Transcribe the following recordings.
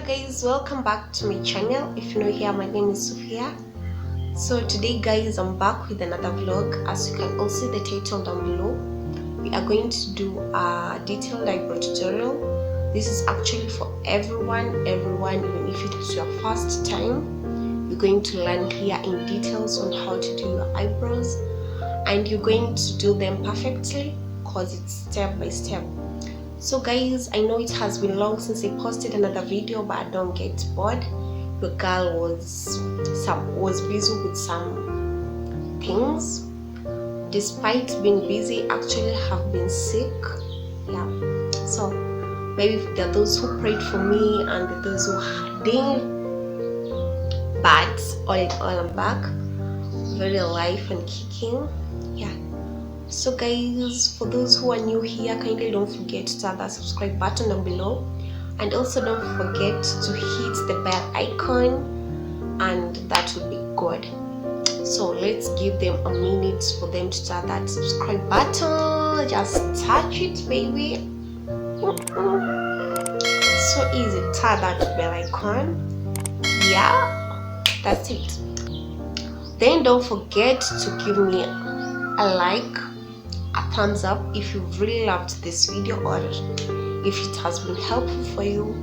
Guys, welcome back to my channel. If you're new here, my name is Sophia. So today guys, I'm back with another vlog. As you can all see the title down below, we are going to do a detailed eyebrow tutorial. This is actually for everyone, even if it's your first time. You're going to learn here in details on how to do your eyebrows, and you're going to do them perfectly because it's step by step. So guys, I know it has been long since I posted another video, but don't get bored. Your girl was busy with some things. Despite being busy, actually have been sick. Yeah. So maybe there are those who prayed for me and there are those who didn't. But all in all, I'm back, very alive and kicking. Yeah. So guys, for those who are new here, kindly don't forget to tap that subscribe button down below, and also don't forget to hit the bell icon, and that will be good. So let's give them a minute for them to tap that subscribe button. Just touch it, baby. So easy. Tap that bell icon. Yeah, that's it. Then don't forget to give me a like, a thumbs up if you really loved this video or if it has been helpful for you,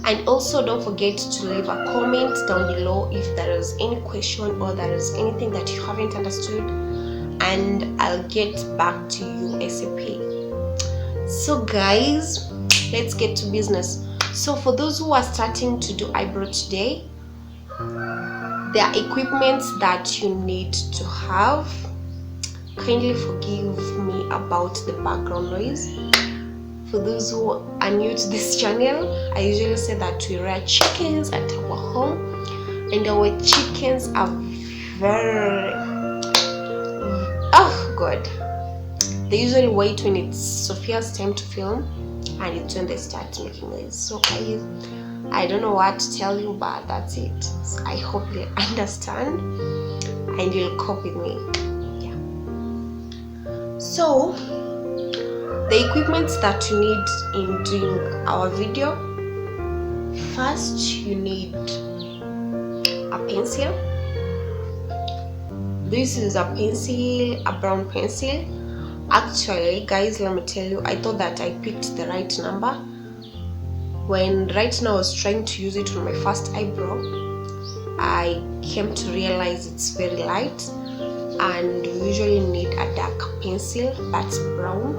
and also don't forget to leave a comment down below if there is any question or there is anything that you haven't understood, and I'll get back to you ASAP. So guys, let's get to business. So for those who are starting to do eyebrow today, there are equipments that you need to have. Kindly forgive me about the background noise. For those who are new to this channel, I usually say that we rear chickens at our home, and our chickens are very good. They usually wait when it's Sophia's time to film, and it's when they start making noise. So I don't know what to tell you, but that's it. So I hope you'll understand and you'll cope with me. So the equipment that you need in doing our video: first you need a pencil. This is a pencil, a brown pencil. Actually guys, let me tell you, I thought that I picked the right number when right now I was trying to use it on my first eyebrow. I came to realize it's very light, and we usually need a dark pencil that's brown.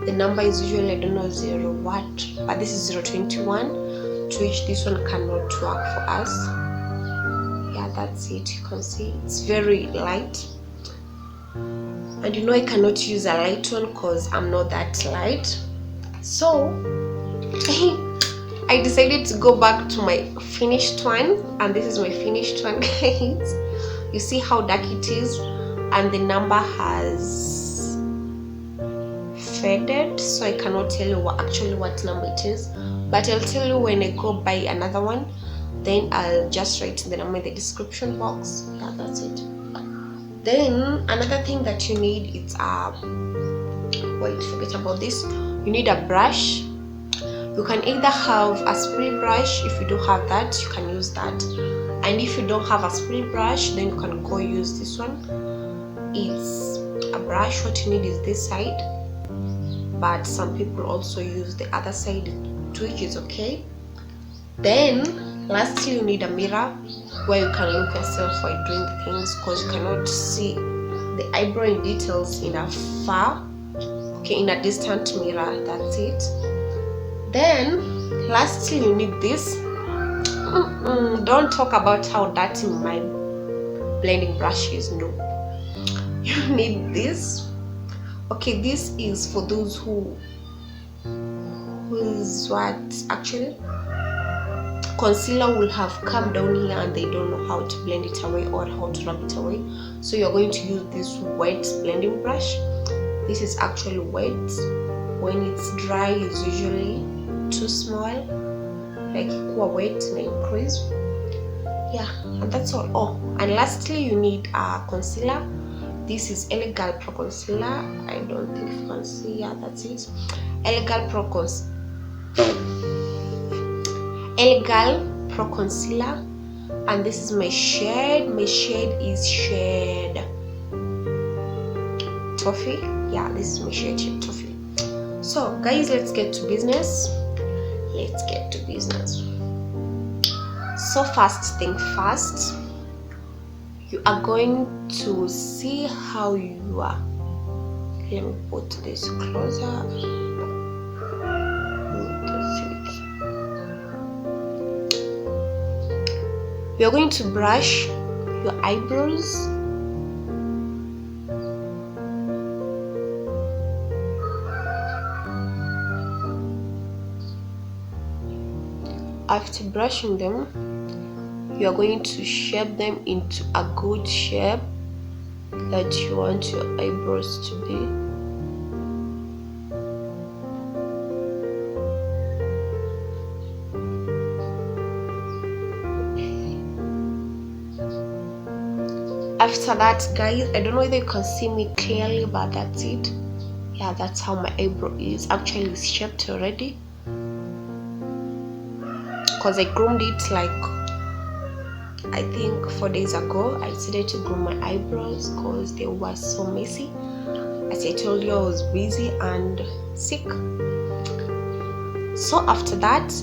The number is usually, I don't know, 0 what, but this is 021, to which this one cannot work for us. Yeah, that's it. You can see it's very light, and you know I cannot use a light one because I'm not that light. So I decided to go back to my finished one, and this is my finished one guys. You see how dark it is, and the number has faded, so I cannot tell you what number it is, but I'll tell you when I go buy another one. Then I'll just write the number in the description box. Yeah, that's it. Then another thing that you need is forget about this. You need a brush. You can either have a spray brush. If you don't have that, you can use that, and if you don't have a spray brush, then you can go use this one. It's a brush. What you need is this side, but some people also use the other side too, which is okay. Then lastly, you need a mirror where you can look yourself while doing things, because you cannot see the eyebrow in details in a distant mirror. That's it. Then lastly, you need this. Don't talk about how dirty my blending brush is. No, you need this. Okay, this is for those who is what actually concealer will have come down here and they don't know how to blend it away or how to rub it away. So you're going to use this wet blending brush. This is actually wet. When it's dry, it's usually too small. Like wet and increase. Yeah, and that's all. Oh, and lastly, you need a concealer. This is Elegant Pro Concealer. I don't think you can see. Yeah, that's it. Elegant Pro Concealer. Elegant Pro Concealer, and this is my shade. My shade is shade Toffee. Yeah, this is my shade Toffee. So guys, let's get to business. So first thing first, you are going to see how you are. Let me put this closer. You're going to brush your eyebrows. After brushing them, you are going to shape them into a good shape that you want your eyebrows to be. After that, guys, I don't know whether you can see me clearly, but that's it. Yeah, that's how my eyebrow is. Actually, it's shaped already because I groomed it like I think 4 days ago. I decided to groom my eyebrows because they were so messy. As I told you, I was busy and sick. So after that,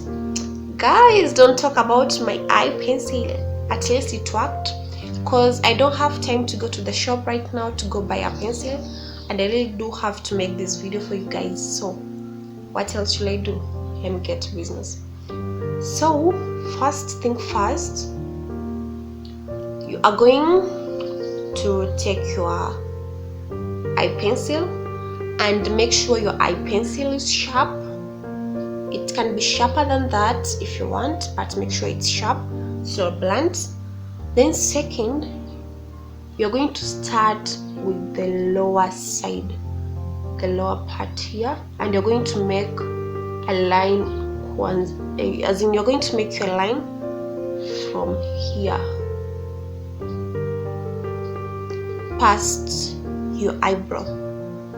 guys, don't talk about my eye pencil. At least it worked, because I don't have time to go to the shop right now to go buy a pencil, and I really do have to make this video for you guys. So what else should I do? Let me get to business. So first thing first, you are going to take your eye pencil and make sure your eye pencil is sharp. It can be sharper than that if you want, but make sure it's sharp, so blunt. Then second, you're going to start with the lower side, the lower part here, and you're going to make a line once, as in you're going to make your line from here past your eyebrow.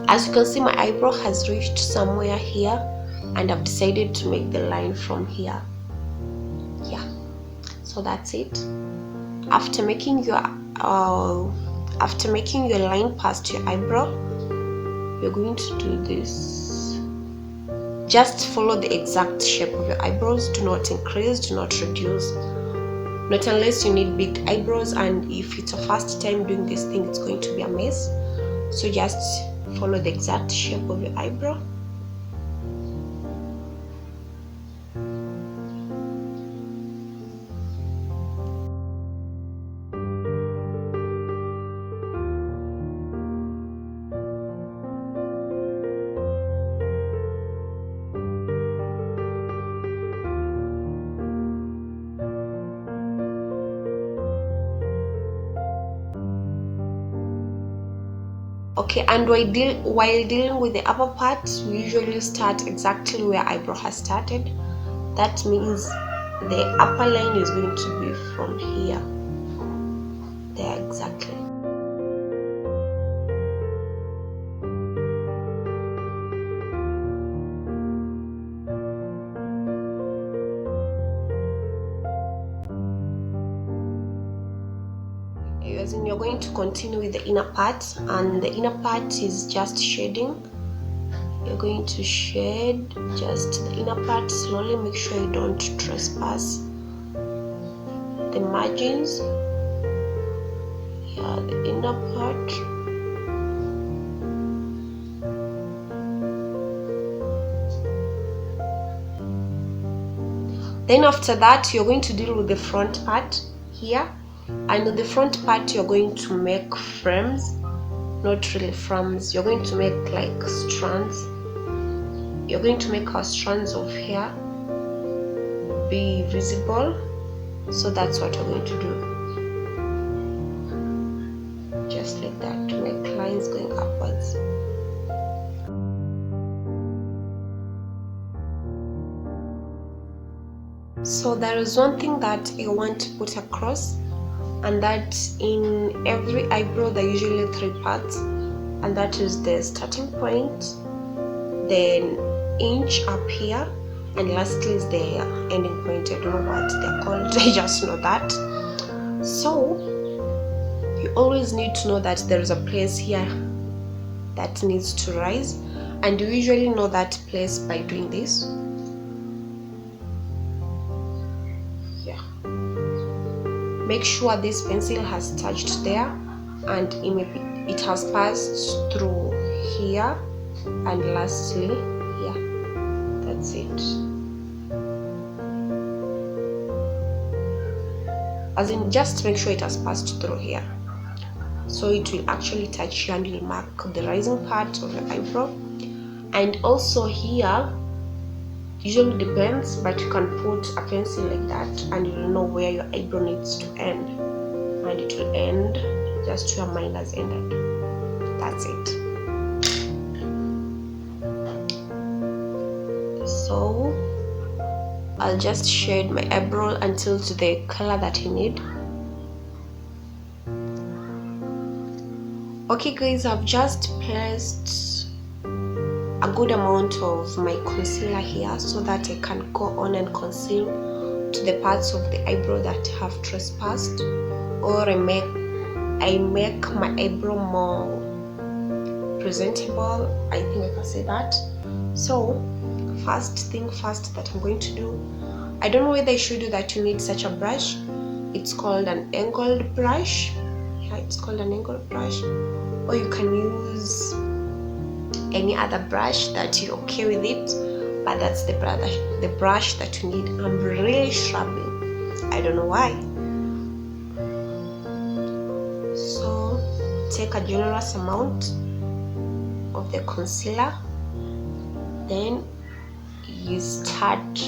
As you can see, my eyebrow has reached somewhere here, and I've decided to make the line from here. Yeah, so that's it. After making your line past your eyebrow, you're going to do this. Just follow the exact shape of your eyebrows. Do not increase, do not reduce, not unless you need big eyebrows, and if it's your first time doing this thing, it's going to be a mess. So just follow the exact shape of your eyebrow. Okay, and while dealing with the upper part, we usually start exactly where eyebrow has started. That means the upper line is going to be from here, there exactly. As in, you're going to continue with the inner part, and the inner part is just shading. You're going to shade just the inner part slowly. Make sure you don't trespass the margins. Yeah, the inner part. Then after that, you're going to deal with the front part here. And on the front part, you're going to make frames, not really frames. You're going to make like strands. You're going to make our strands of hair be visible. So that's what you're going to do. Just like that, to make lines going upwards. So there is one thing that I want to put across, and that in every eyebrow there are usually 3 parts, and that is the starting point, then inch up here, and lastly is the ending point. I don't know what they're called. I just know that. So you always need to know that there is a place here that needs to rise, and you usually know that place by doing this. Yeah, make sure this pencil has touched there, and it has passed through here, and lastly here. That's it. As in, just make sure it has passed through here, so it will actually touch here and will mark the rising part of your eyebrow. And also here, usually depends, but you can put a pencil like that and you'll know where your eyebrow needs to end, and it will end just where mine has ended. That's it. So I'll just shade my eyebrow until to the color that you need. Okay guys, I've just placed a good amount of my concealer here so that I can go on and conceal to the parts of the eyebrow that have trespassed, or I make my eyebrow more presentable, I think I can say that. So first thing first that I'm going to do, I don't know whether I showed you that you need such a brush. It's called an angled brush. Yeah, it's called an angled brush, or you can use any other brush that you're okay with it, but that's the brush that you need. I'm really struggling, I don't know why. So take a generous amount of the concealer, then you start